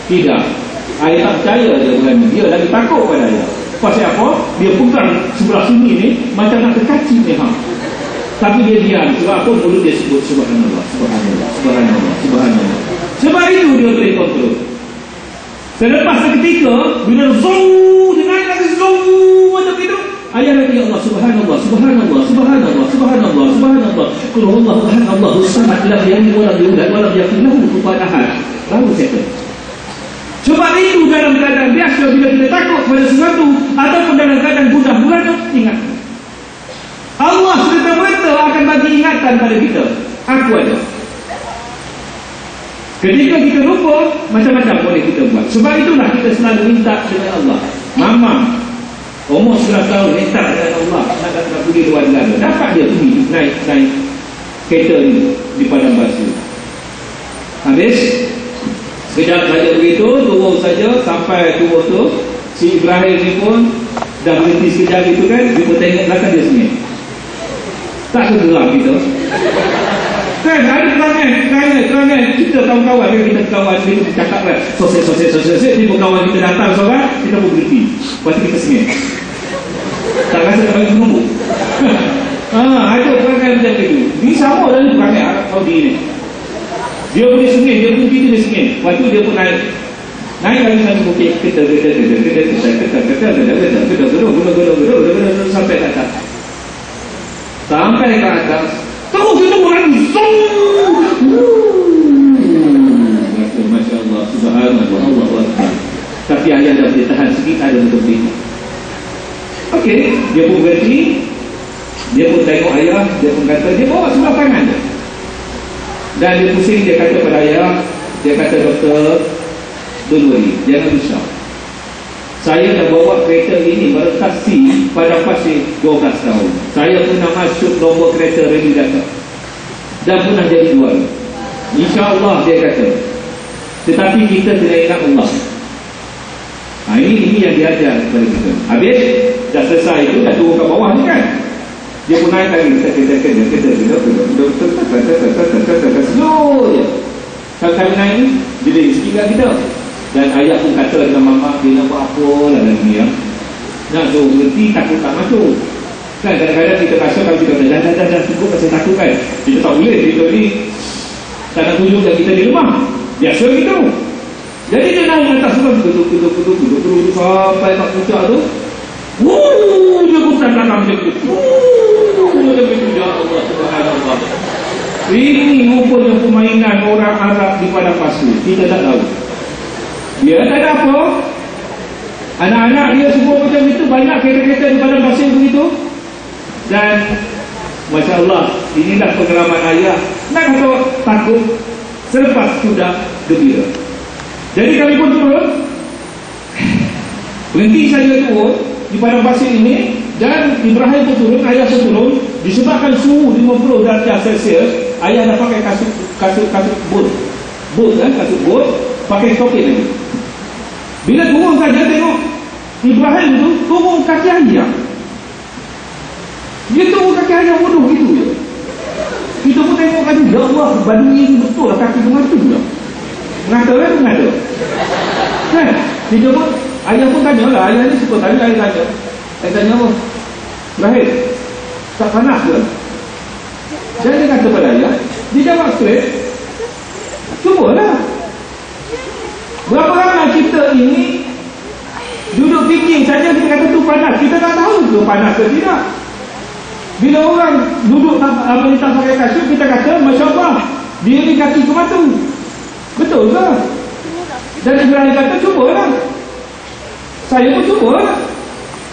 Tidak. Ayah tak percaya dia berani. Dia lagi takut pada ayah. Pasal apa? Dia pegang sebelah sini ni macam nak terkacip ni. Tapi dia diam. Sebab apa? Mulut dia sebut subhanallah, subhanallah, subhanallah, subhanallah. Sebab itu dia boleh kontrol. Selepas seketika, bila zoom, dia naik lagi zoom macam itu, ayah lagi ya Allah subhanallah, subhanallah, subhanallah, subhanallah, subhanallah. Qul huwallahu ahad, Allahus samad, lam yalid wa lam yulad wa lam yakul lahu kufuwan ahad. Baru settle. Sebab itu dalam keadaan biasa bila kita takut pada sesuatu ataupun dalam keadaan budak gulana, ingat Allah serta-merta akan bagi ingatan pada kita. Aku ada. Ketika kita lupa, macam-macam boleh kita buat. Sebab itulah kita selalu minta dengan Allah. Mama umur 11 tahun minta dengan Allah nak pergi luar negara. Dapat dia pergi naik kereta ni di padang pasir. Habis sekejap saja begitu, turun saja sampai turun tu, si Ibrahim ni pun dah berhenti sekejap itu kan, dia pun tengok belakang dia sini. Tak tergerak kita. Kan ada kerangan kita kawan-kawan kan, kita kawan kita cakap kan, sosial tiba kawan kita datang seorang, kita pun berhenti. Lepas tu kita sengit. Tak rasa nak bagi menunggu. Ada kerangan macam itu. Dia sama dalam kerangan Arab Saudi ni. Dia boleh sengit, dia berhenti, dia sengit. Lepas tu dia pun naik lagi satu bukit, kita sampai ke atas. Sampai ke atas, terus kita lagi. Masya Allah, subhanallah, Allah Akbar. Tapi ayah dah boleh tahan sikit, ada untuk berhenti. Okey, dia pun berhenti. Dia pun tengok ayah, dia pun kata, dia bawa sebelah tangan dia. Dan dia pusing, dia kata pada ayah, dia kata, doktor, don't worry, jangan risau. Saya dah bawa kereta ini merotasi pada pasir 12 tahun. Saya pernah masuk nombor kereta rally Dakar dan pernah jadi juara. InsyaAllah, dia kata. Tetapi kita kena ingat Allah. Ini yang diajar kepada kita. Habis dah selesai itu, dah turun ke bawah ni kan, dia pun naik lagi. Kita slow je. Sampai naik ni, jadi sikit kat kita. Dan ayah pun kata dengan mama, dia nak buat apa lah lagi ya, nak suruh berhenti, takut tak masuk kan. Kadang-kadang kita rasa kalau kita dah cukup pasal takut kan, kita tak boleh, kita ni tak nak tunjuk yang kita ni lemah. Biasa gitu. Jadi dia naik atas semua, duduk sampai kat puncak tu, dia pusat belakang macam tu, ya Allah subhanallah. Ini rupanya permainan orang Arab di padang pasir. Kita tak tahu. Dia tak ada apa. Anak-anak dia semua macam itu, banyak kereta-kereta di padang pasir begitu. Dan Masya Allah, inilah pengalaman ayah. Nak kata takut, selepas sudah gembira. Jadi kami pun turun, berhenti saja turun di padang pasir ini. Dan Ibrahim pun turun, ayah pun turun. Disebabkan suhu 50 darjah Celsius, ayah dah pakai kasut bot kan, kasut bot, pakai toket lagi. Bila turun saja tengok Ibrahim tu turun kaki ayah. Dia turun kaki ayah bodoh gitu je. Kita pun tengok kata, ya Allah, badan ini betul lah kaki kemana tu juga. Mengata kan, mengata kan. Kita pun, ayah pun tanya lah, ayah ni suka tanya, ayah tanya. Saya tanya apa? Ibrahim, tak panas ke? Dan dia kata pada ayah, dia jawab straight, cubalah. Berapa ramai kita ini duduk fikir saja, kita kata tu panas, kita tak tahu ke panas ke tidak. Bila orang duduk tak pakai kasut, kita kata Masya Allah, dia ni kaki kematu. Betul ke? Dan Ibrahim kata cubalah. Saya pun cubalah.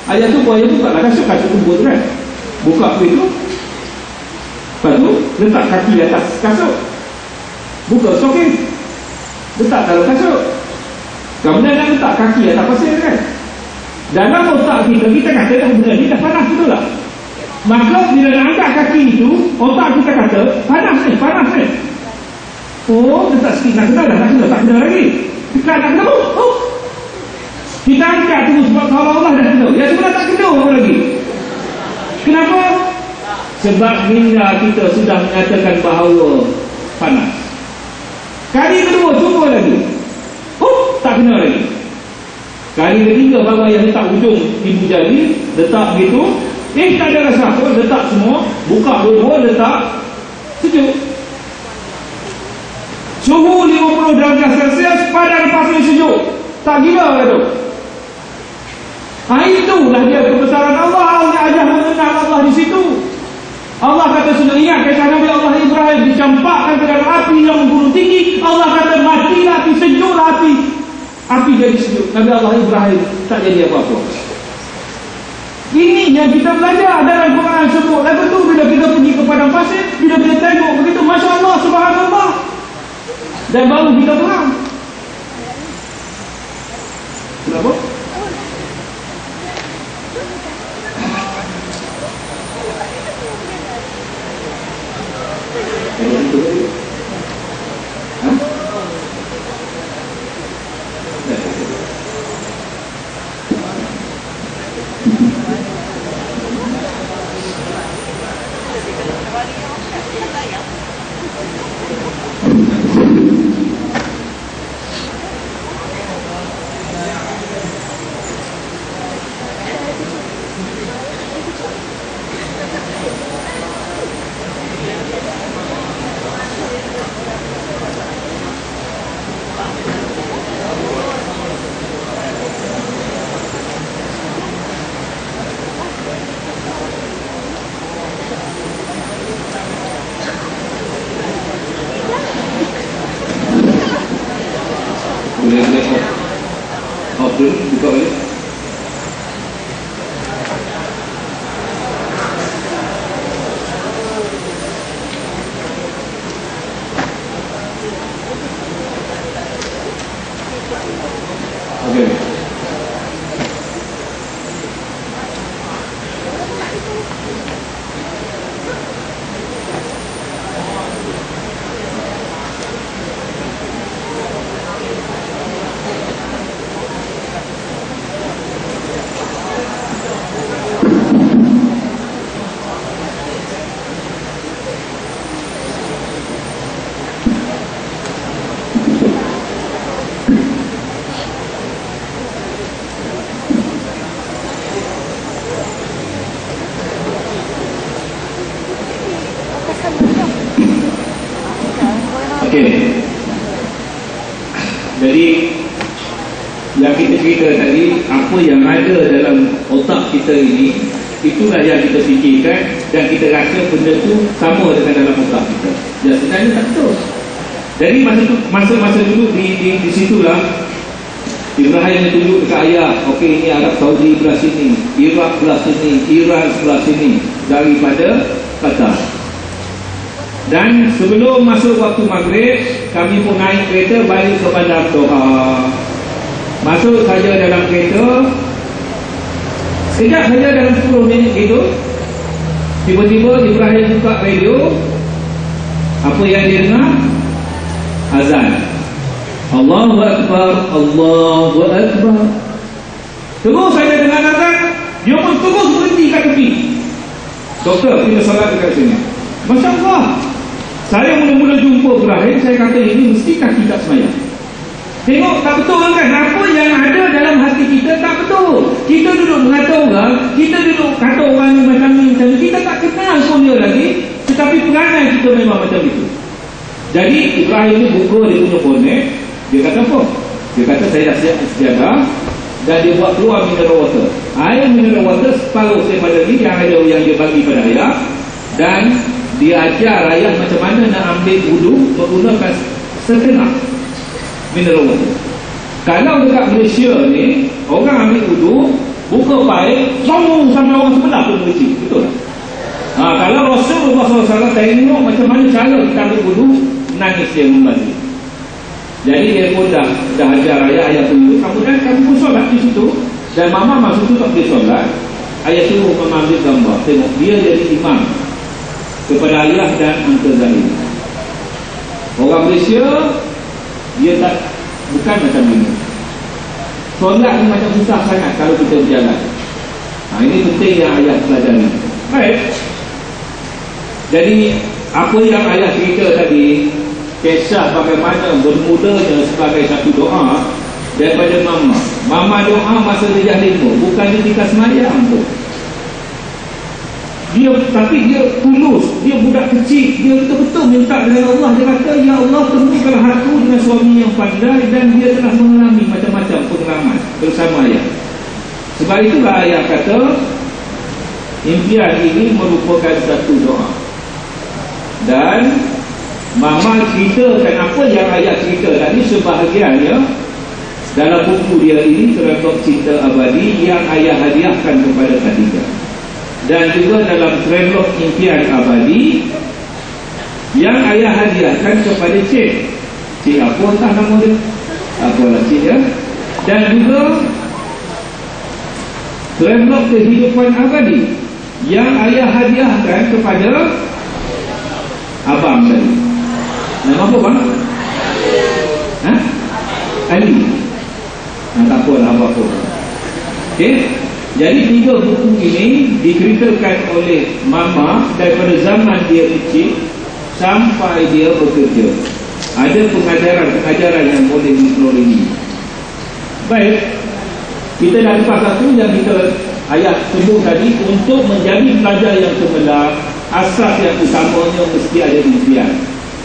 Ayah tu buka lah kasut kumpul tu kan, buka pintu, lepas tu letak kaki di atas kasut, buka stokin, letak dalam kasut. Kemudian nak letak kaki atas pasir kan. Dalam otak kita kata benda ni dah panas, betul tak? Maka bila nak angkat kaki itu, otak kita kata panas ni. Oh, letak sikit, nak kena dah, tak kena lagi. Dekat nak kena, kita angkat tu sebab kalau Allah dah kena. Ya sebenarnya tak kena apa lagi. Kenapa? Sebab minda kita sudah mengatakan bahawa panas. Kali kedua cuba lagi, tak sempurna lagi. Kali ketiga baru ayah letak hujung ibu jari, letak begitu, tak ada rasa apa, letak semua, buka dua-dua, letak, sejuk. Suhu 50 darjah Celsius, padan pasir sejuk. Tak gila lah tu. Itulah dia kebesaran Allah. Allah ajar mengenal Allah di situ. Allah kata sudah ingat kisah Nabi Allah Ibrahim dicampakkan ke dalam api yang menggunung tinggi. Allah kata matilah api, sejuklah api. Api jadi sejuk. Nabi Allah Ibrahim tak jadi apa-apa. Ini yang kita belajar dalam Quran sebut. Lalu tu bila kita pergi ke padang pasir, bila kita tengok begitu, Masya Allah, Subhanallah. Dan baru kita faham. Kenapa? Buka balik. Okay. Okay. Jadi yang kita cerita tadi, apa yang ada dalam otak kita ini, itulah yang kita fikirkan dan kita rasa benda tu sama dengan dalam otak kita. Ya, sebenarnya tak betul. Jadi masa dulu di situlah Ibrahim tunjuk dekat ayah, okey ini Arab Saudi belah sini, Iraq belah sini, Iran belah sini, daripada Qatar. Dan sebelum masuk waktu maghrib, kami pun naik kereta balik ke Bandar Doha. Masuk saja dalam kereta, sekejap saja dalam 10 minit itu, tiba-tiba Ibrahim buka radio. Apa yang dia dengar? Azan. Allahu Akbar, Allahu Akbar. Terus saya dengar azan, dia pun terus berhenti kat tepi. Doktor, kita solat dekat sini. Masya Allah. Saya mula-mula jumpa Ibrahim, saya kata ini mesti kaki tak semayang. Tengok tak betul kan? Apa yang ada dalam hati kita tak betul. Kita duduk mengata orang, kita duduk kata orang ni macam ni, kita tak kenal pun dia lagi, tetapi perangai kita memang macam itu. Jadi Ibrahim ni buka dia punya bonet. Dia kata apa? Dia kata saya dah siap sejadah. Dan dia buat keluar mineral water. Air mineral water separuh daripada ni yang ada yang dia bagi pada ayah. Dan dia ajar ayah macam mana nak ambil wudu menggunakan setengah mineral water. Kalau dekat Malaysia ni, orang ambil wudu, buka paip, sambung sampai orang sebelah pun berisi. Betul tak? Kalau Rasulullah SAW tengok macam mana cara kita ambil wudu, nangis dia membantu. Jadi dia pun dah ajar ayah dulu. Kemudian kami pun solat di situ. Dan mama masa tu tak boleh solat. Ayah suruh mama ambil gambar. Tengok dia jadi imam kepada ayah dan Uncle Zahid. Orang Malaysia dia tak, bukan macam ini. Solat ni macam susah sangat kalau kita berjalan. Ini penting yang ayah pelajari. Baik. Jadi apa yang ayah cerita tadi, kisah bagaimana bermulanya sebagai satu doa, daripada mama. Mama doa masa dia lima, bukan ketika semayang tu. Tapi dia tulus, dia budak kecil, dia betul-betul minta dengan Allah. Dia kata, ya Allah, temukanlah aku dengan suami yang pandai, dan dia telah mengalami macam-macam pengalaman bersama ayah. Sebab itulah ayah kata impian ini merupakan satu doa. Dan mama ceritakan apa yang ayah cerita tadi, sebahagiannya dalam buku dia ini, Kelompok Cinta Abadi, yang ayah hadiahkan kepada Khadijah, dan juga dalam Kelompok Impian Abadi yang ayah hadiahkan kepada Cik apa entah nama dia, apalah Cik ya. Dan juga Kelompok Kehidupan Abadi yang ayah hadiahkan kepada abang tadi. Nama apa bang? Ali. Tak apalah apa-apa. Okey. Jadi 3 buku ini diceritakan oleh mama daripada zaman dia kecil sampai dia bekerja. Ada pengajaran-pengajaran yang boleh diperolehi. Baik, kita dah lepas satu yang kita ayat sebut tadi. Untuk menjadi pelajar yang cemerlang, asas yang utamanya mesti ada impian.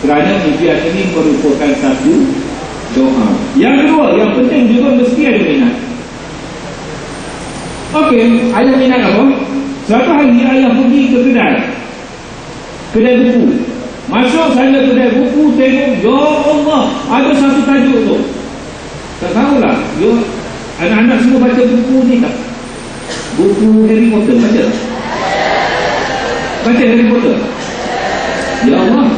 Kerana impian ini merupakan satu doa. Yang kedua, yang penting juga mesti ada minat. Okey, ayah minat apa? Suatu hari ayah pergi ke kedai buku. Masuk saya kedai buku, tengok, ya Allah, ada satu tajuk tu. Tak tahulah, anak-anak semua baca buku ni tak? Buku Harry Potter, baca? Baca Harry Potter? Ya Allah,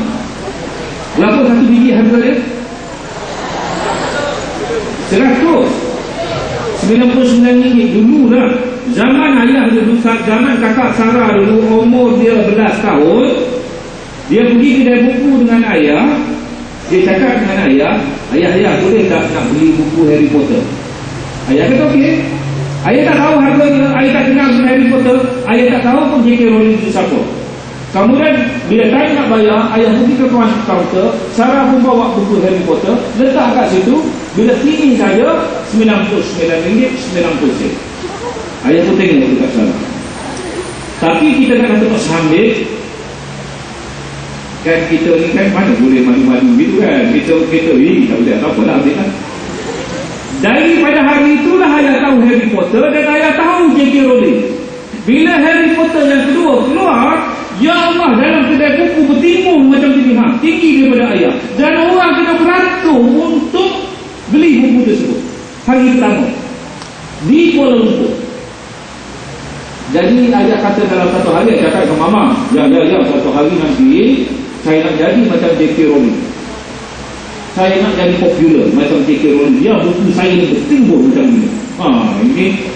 berapa satu biji harga dia? 99 ringgit dulu lah. Zaman ayah dulu, zaman kakak Sarah dulu, umur dia 11 tahun, dia pergi kedai buku dengan ayah. Dia cakap dengan ayah, ayah boleh tak nak beli buku Harry Potter? Ayah kata okey. Ayah tak tahu harganya, ayah tak kenal dengan Harry Potter, ayah tak tahu pun J.K. Rowling itu siapa. Kemudian bila time nak bayar, ayah pergi ke kaunter, Sarah pun bawa buku Harry Potter, letak kat situ. Bila kini saja RM99.90. Ayah pun tengok dekat sana. Tapi kita kan kata sambil, kan kita ni kan mana boleh malu-malu gitu kan. Kita tak boleh apa lah ambil kan. Daripada hari itulah ayah tahu Harry Potter, dan ayah tahu J.K. Rowling. Bila Harry Potter yang kedua keluar, ya Allah, dalam kedai buku bertimbung macam tinggi daripada ayah. Dan orang kena beratur untuk beli buku tersebut hari pertama di Kuala Lumpur. Jadi ayah kata dalam satu hari, ayah cakap ke mama, ya satu hari nanti saya nak jadi macam J.K. Rowling, saya nak jadi popular macam J.K. Rowling. Ya, buku saya ni bertimbung macam ni. Ini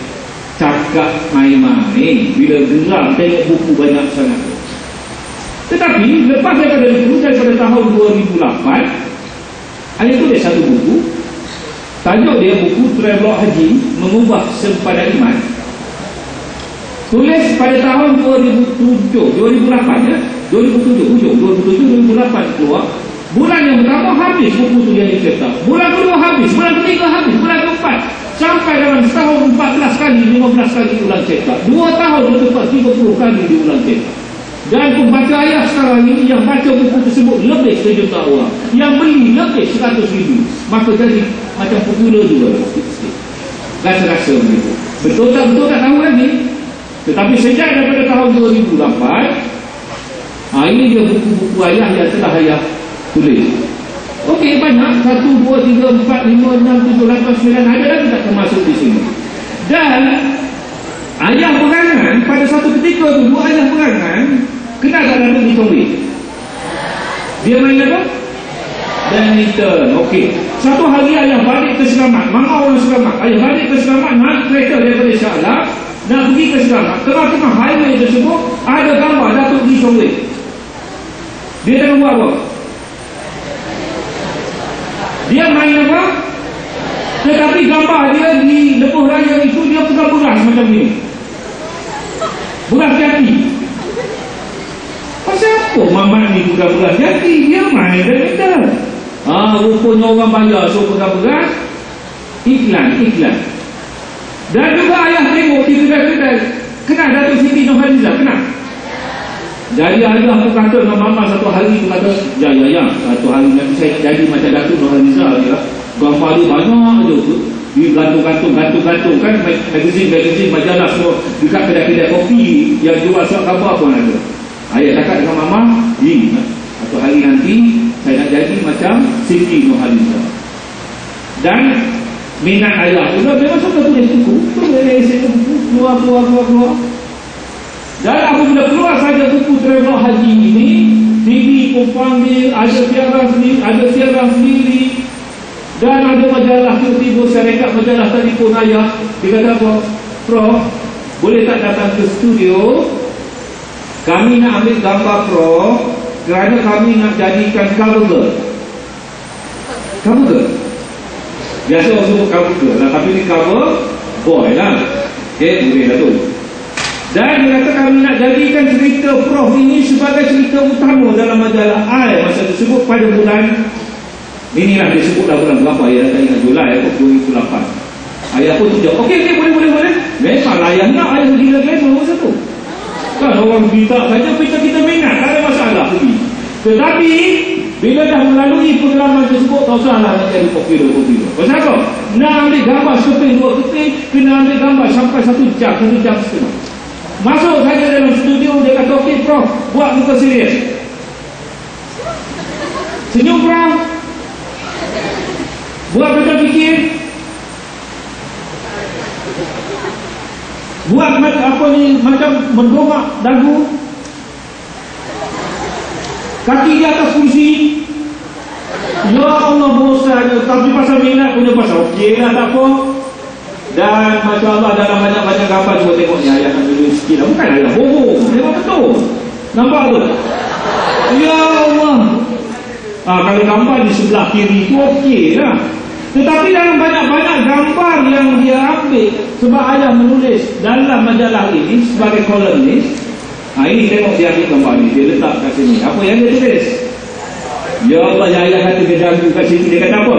cakap main-main. Bila geram tengok buku banyak sangat. Tetapi lepas daripada itu, daripada tahun 2008, ayah tulis satu buku. Tajuk dia buku Travelog Haji Mengubah Sempadan Iman. Tulis pada tahun 2008 ya. 2007-2008 keluar. Bulan yang pertama habis buku tu dia dicetak. Bulan kedua habis, bulan ketiga habis, bulan keempat. Sampai dalam setahun 14 kali, 15 kali ulang cetak. 2 tahun lepas 30 kali diulang cetak. Dan pembaca ayah sekarang ini yang baca buku tersebut lebih 1 juta orang, yang beli lebih 100,000. Maka jadi macam popular juga sikit-sikit. Rasa-rasa begitu. Betul tak tahu lagi. Tetapi sejak daripada tahun 2008, ini dia buku-buku ayah yang telah ayah tulis. Okey, banyak. 1, 2, 3, 4, 5, 6, 7, 8, 9. Ada lagi tak termasuk di sini. Dan ayah berangan pada satu ketika dulu, ayah berangan kenal tak dalam di Chongwei? Dia main apa? Badminton. Okey. Satu hari ayah balik ke Selamat. Mama orang Selamat. Ayah balik ke Selamat, naik kereta daripada Shah Alam, nak pergi ke Selamat. Tengah-tengah highway tersebut ada gambar Datuk Lee Chong Wei. Dia tengah buat apa? Dia main apa? Tetapi gambar dia di lebuh raya itu, dia pegang beras macam ni. Beras jati. Pasal apa mamat ni pegang beras jati? Dia main badminton. Rupanya orang bayar suruh pegang beras. iklan. Dan juga ayah tengok di kedai-kedai. Kenal Datuk Siti Nurhaliza? Kenal? Jadi ayah tu kata dengan mama satu hari tu kata, ya, satu hari nanti saya nak jadi macam Datuk Nurhaliza ya. Gambar dia banyak je tu. Di gantung kan magazine majalah semua dekat kedai-kedai kopi yang jual surat khabar pun ada. Ayah cakap dengan mama, satu hari nanti saya nak jadi macam Siti Nurhaliza. Dan minat ayah tu memang suka tulis buku, keluar. Dan apabila keluar saja buku travel haji ini, TV pun panggil, ada siaran sendiri. Dan ada majalah tiba-tiba saya rekat majalah tadi pun ayah. Dia kata apa? Prof, boleh tak datang ke studio? Kami nak ambil gambar Prof kerana kami nak jadikan cover girl. Biasa orang sebut cover girl lah, tapi ni cover boy lah. Okay, boleh lah tu. Dan dia kata kami nak jadikan cerita Prof ini sebagai cerita utama dalam majalah I masa tersebut pada bulan inilah disebutlah bulan berapa ya, tak ingat, Julai 2008. Ayah pun tunjuk, okey, boleh. Memang ayah nak, ayah gila-gila nombor satu. Kan orang minta saja, kita minat, tak ada masalah pergi. Tetapi bila dah melalui pengalaman tersebut, tak usahlah nak jadi popular. Pasal apa? Nak ambil gambar sekeping, 2 keping, kena ambil gambar sampai 1 jam, 1 jam setengah. Masuk saja dalam studio, dia kata, okey Prof, buat muka serius. Senyum Prof. Buat macam fikir. Buat apa ni, macam mendongak dagu. Kaki di atas kursi. Ya Allah, bosan. Tapi pasal minat punya pasal, okey lah, tak apa. Dan Masya Allah, dalam banyak-banyak gambar cuba tengok ni, ayah nak tunjuk sikit lah. Bukan ayah bohong, memang betul. Nampak tu? Ya Allah. Kalau gambar di sebelah kiri tu okey lah. Tetapi dalam banyak-banyak gambar yang dia ambil, sebab ayah menulis dalam majalah ini sebagai kolumnis. Ini tengok dia ambil gambar ni, dia letak kat sini. Apa yang dia tulis? Ya Allah, ya ayah kata dia jaga kat sini. Dia kata apa?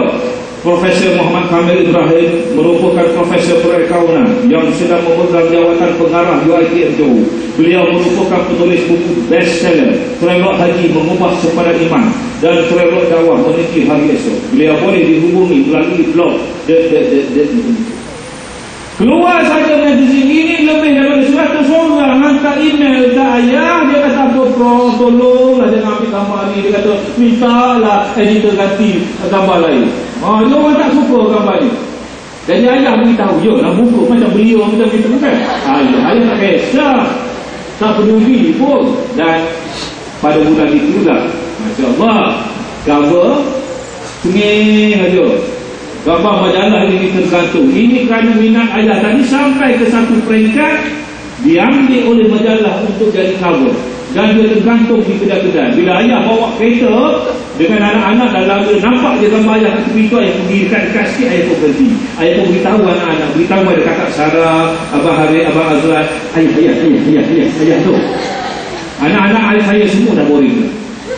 Profesor Muhammad Kamil Ibrahim merupakan profesor perakaunan yang sedang memegang jawatan pengarah UiTM Johor. Beliau merupakan penulis buku bestseller Travelog Haji Mengubah Sempadan Iman dan Travelog Dakwah Meniti Hari Esok. Beliau boleh dihubungi melalui blog. Keluar saja magazine ini lebih daripada 100 orang hantar email ke ayah. Dia kata apa Prof, tolonglah jangan ambil gambar ni. Dia kata mintalah editor ganti gambar lain. Dia orang tak suka gambar ni. Jadi ayah beritahu, ya nak buku macam beliau macam itu bukan. Ayah tak kisah, tak peduli pun. Dan pada bulan itu lah, Masya Allah, cover tengih aja. Gambar majalah ini tergantung. Ini kerana minat ayah tadi sampai ke satu peringkat diambil oleh majalah untuk jadi cover. Dan dia tergantung di kedai-kedai. Bila ayah bawa kereta dengan anak-anak dalam dia nampak dia gambar ayah kat tepi tu, ayah pergi dekat sikit, ayah pun berhenti. Ayah pun beritahu anak-anak, beritahu ada kakak Sarah, Abang Harif, Abang Azlan, ayah tu. Anak-anak ayah saya semua dah boring.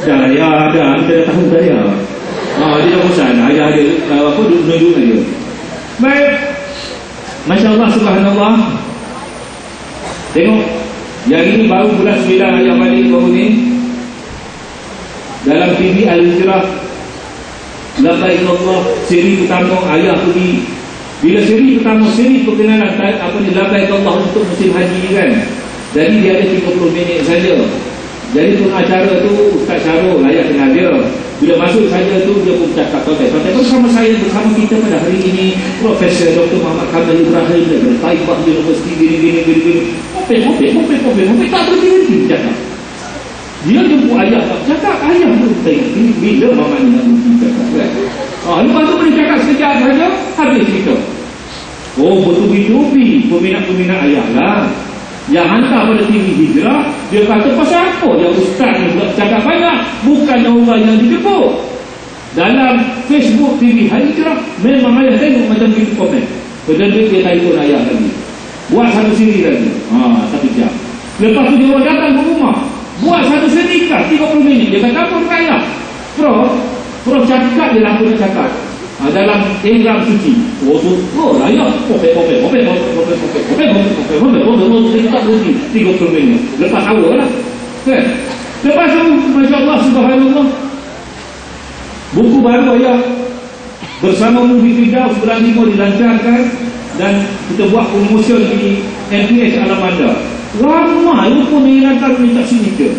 Dah ayah, kita dah tahu dah ayah. Dia dah bosan. Ayah ada duduk dia. Baik. Masya Allah, subhanallah. Tengok, yang ini baru bulan 9 ayah balik baru ni. Dalam TV Al-Hijrah, Labbaik Allah, seri pertama ayah pergi. Bila seri pertama, seri perkenalan Labbaik Allah untuk musim haji kan. Jadi dia ada 30 minit saja. Jadi pengacara tu Ustaz Syarul, ayah kenal dia. Bila masuk saja tu dia pun cakap kontak bersama saya, bersama kita pada hari ini Profesor Dr. Muhammad Kamil Ibrahim dari Taibah Universiti gini. Popek tak berhenti cakap. Dia jumpa ayah tak cakap, ayah tu tengok ini bila mama ni nak cakap kan. Lepas tu boleh cakap sekejap saja, habis cerita. Betul-betul peminat-peminat ayah lah yang hantar pada TV Hijrah. Dia kata pasal apa yang ustaz ni cakap banyak, bukannya orang yang dijemput. Dalam Facebook TV Hijrah memang ayah tengok macam gitu komen. Kemudian dia telefon ayah lagi, buat satu siri lagi, 1 jam. Lepas tu dia orang datang ke rumah, buat satu siri 30 minit. Dia kata apa dekat ayah? Prof cakap dia lah, aku nak cakap dalam ihram suci. Oh, ayah kopek, tak berhenti 30 minit. Lepas awal lah. Kan? Lepas tu, Masya Allah, subhanallah, buku baru ayah bersama Movie Firdaus bulan 5 dilancarkan dan kita buat promotion di MPS Alam Anda. Lama itu pun dia lantar minta signature.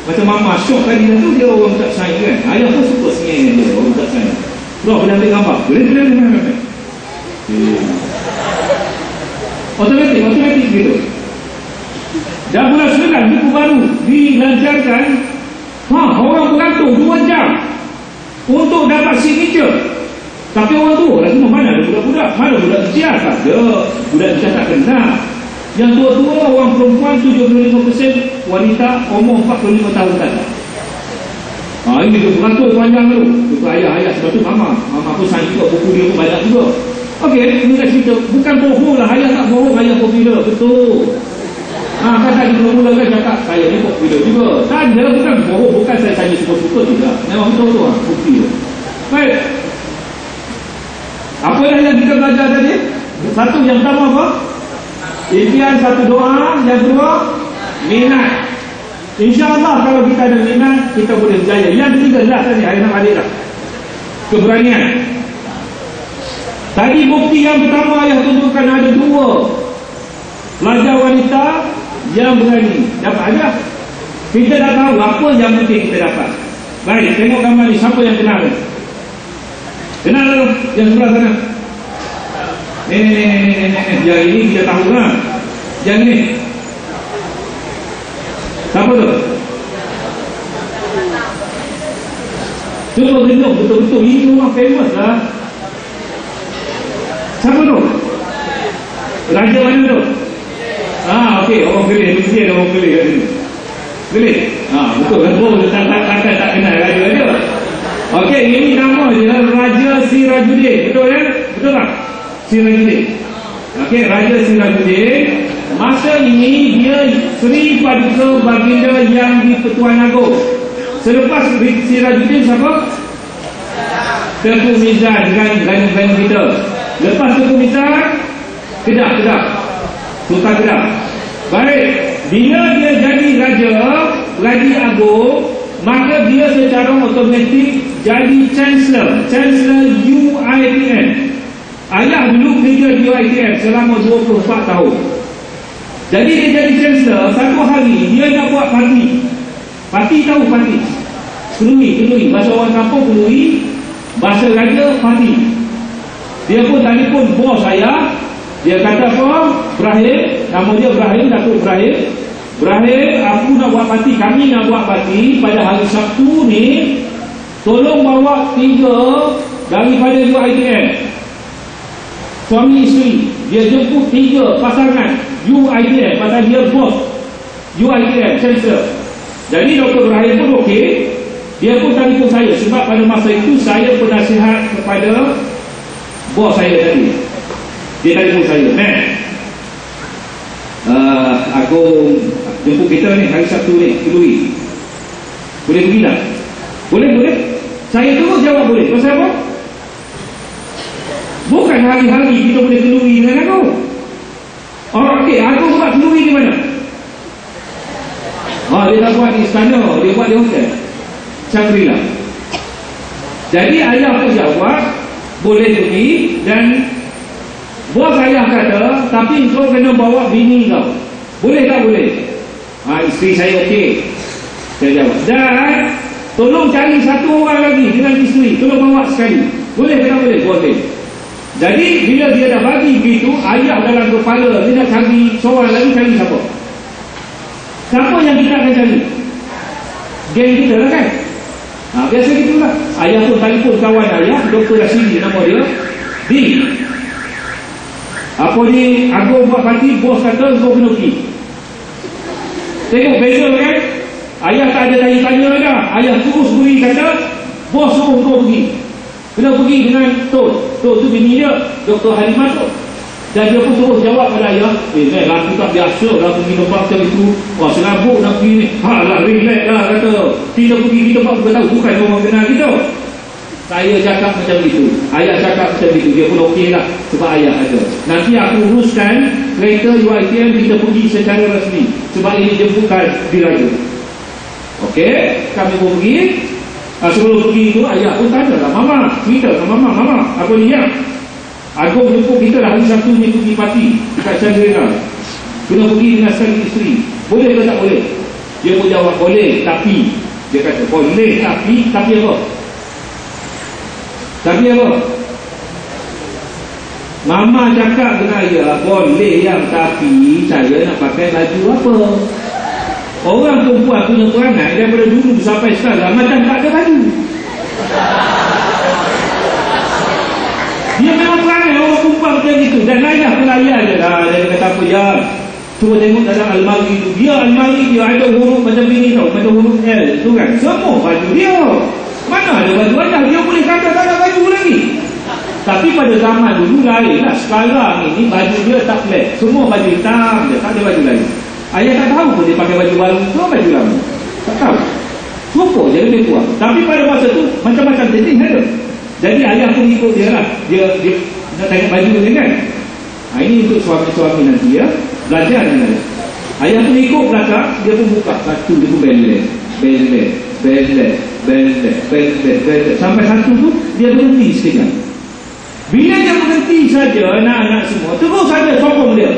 Macam mama syok tadi tu, dia orang tak sign kan. Ayah pun suka sign dia, orang tak sign. Bro, boleh ambil gambar? Boleh. Otomatik gitu. Dan bulan 9 buku baru dilancarkan. Orang bergantung 2 jam untuk dapat signature. Tapi orang tua lagi mana ada budak-budak? Mana budak usia? Tak ada. Budak usia tak kenal. Yang tua-tua orang perempuan 75%, wanita umur 45 tahun ke atas. Ini dia beratur panjang tu. Itu ayah-ayah, sebab tu mama pun sayang juga, buku dia pun banyak juga. Okey, ini nak cerita. Bukan bohong lah, ayah tak bohong, ayah popular. Betul. Kata di mula-mula kan cakap saya ni popular juga. Tak ada, bukan bohong, bukan saya suka-suka tidak. Memang betul tu, bukti tu. Baik. Apa yang kita belajar tadi? Satu, yang pertama apa? Impian, satu doa. Yang kedua, minat. InsyaAllah kalau kita ada minat, kita boleh berjaya. Yang ketiga lah tadi, ayah nak balik lah. Keberanian. Tadi bukti yang pertama ayah tunjukkan ada 2 pelajar wanita yang berani. Dapat aja. Kita dah tahu apa yang penting kita dapat. Baik, tengok gambar ni. Siapa yang kenal? Kenal tu? Yang sebelah sana. Yang ini kita tahu lah. Yang ni siapa tu? Cuba tunjuk betul-betul. Ini orang famous lah. Siapa tu? Raja mana tu? Okey, orang Kelih. Mesti ada orang Kelih kat sini. Kelih? Betul kan? Tak kenal raja dia. Okey, ini nama dia Raja Sirajuddin. Betul kan? Betul tak? Sirajuddin. Okey, Raja Sirajuddin. Masa ini dia Sri Paduka Baginda yang di Pertuan Agong. Selepas Sirajuddin siapa? Tengku Mizan dengan gani kita. Lepas Tengku Mizan, Kedah. Sultan Kedah. Baik, bila dia jadi Raja Agong, maka dia secara otomatik jadi Chancellor UiTM. Ayah dulu kerja di UiTM selama 24 tahun. Jadi dia jadi Chancellor. Satu hari dia nak buat parti. Parti tahu parti? Kenui. Bahasa orang kampung kenui. Bahasa raja parti. Dia pun telefon bos saya. Dia kata apa? Ibrahim. Nama dia Ibrahim, Datuk Ibrahim. Ibrahim, aku nak buat parti. Kami nak buat parti pada hari Sabtu ni. Tolong bawa 3 daripada UiTM. Suami isteri. Dia jemput 3 pasangan UiTM. Pasal dia bos UiTM, Chancellor. Jadi Dr. Ibrahim pun okey. Dia pun telefon saya. Sebab pada masa itu saya penasihat kepada bos saya tadi. Dia telefon saya. Aku jemput kita ni hari Sabtu ni, Kedui. Boleh pergi tak? Boleh. Saya terus jawab boleh. Pasal apa? Bukan hari-hari kita boleh kenduri dengan aku. Okey, aku buat kenduri di mana? Dia dah buat di istana. Dia buat di hotel Shangri-La. Jadi ayah pun jawab boleh pergi. Dan bos ayah kata, tapi kau kena bawa bini kau. Boleh tak boleh? Isteri saya okey. Saya jawab. Dan tolong cari 1 orang lagi dengan isteri. Tolong bawa sekali. Boleh tak boleh? Boleh. Jadi bila dia dah bagi begitu, ayah dalam kepala dia nak cari seorang lagi. Cari siapa? Siapa yang kita akan cari? Geng kita lah kan? Biasa gitulah. Ayah pun telefon kawan ayah, Dr. Rashidi nama dia. Apa ni, aku buat parti, bos kata kau kena pergi. Tengok beza kan? Ayah tak ada tanya dah. Ayah terus beri kata, bos suruh kau pergi. Kena pergi dengan tu bini dia, Dr. Halimah tu. Dan dia pun terus jawab pada ayah, aku tak biasa dah pergi tempat macam itu. Serabut nak pergi ni. Relax lah kata. Kita pergi tempat kita tahu, bukan orang kenal kita. Saya cakap macam itu, ayah cakap macam itu, dia pun okey lah sebab ayah ada. Nanti aku uruskan kereta UiTM, kita pergi secara rasmi sebab ini jemputan diraja. Okey, kami pun pergi. Sebelum pergi itu ayah pun tanya lah, mama, cerita ke mama, apa ni ya? Agung jemput kita lah hari Sabtu ni pergi parti dekat Chandrina. Kena pergi dengan sekali isteri. Boleh ke tak boleh? Dia pun jawab boleh, tapi dia kata boleh tapi apa? Tapi apa? Mama cakap dengan ayah boleh yang tapi saya nak pakai baju apa? Orang perempuan punya perangai daripada dulu sampai sekarang macam tak ada baju. Dia memang perangai orang perempuan macam itu. Dan ayah pun ayah je lah. Dia kata apa ya, cuba tengok dalam almari itu. Dia almari dia ada huruf macam ini tau, macam huruf L tu kan. Semua baju dia. Mana ada baju ayah? Dia boleh kata tak ada baju lagi. Tapi pada zaman dulu lain lah. Sekarang ini baju dia tak flat. Semua baju hitam dia, tak ada baju lain. Ayah tak tahu pun dia pakai baju baru ke baju lama. Tak tahu. Cukup je lebih kurang. Tapi pada masa tu macam-macam setting ada. Jadi ayah pun ikut dia lah. Dia nak tengok baju dia kan. Ini untuk suami-suami nanti ya. Belajar dengan ayah. Ayah pun ikut belakang. Dia pun buka satu. Dia pun bel-bel. Sampai satu tu dia berhenti sekejap. Bila dia berhenti saja, anak-anak semua terus saja sokong dia.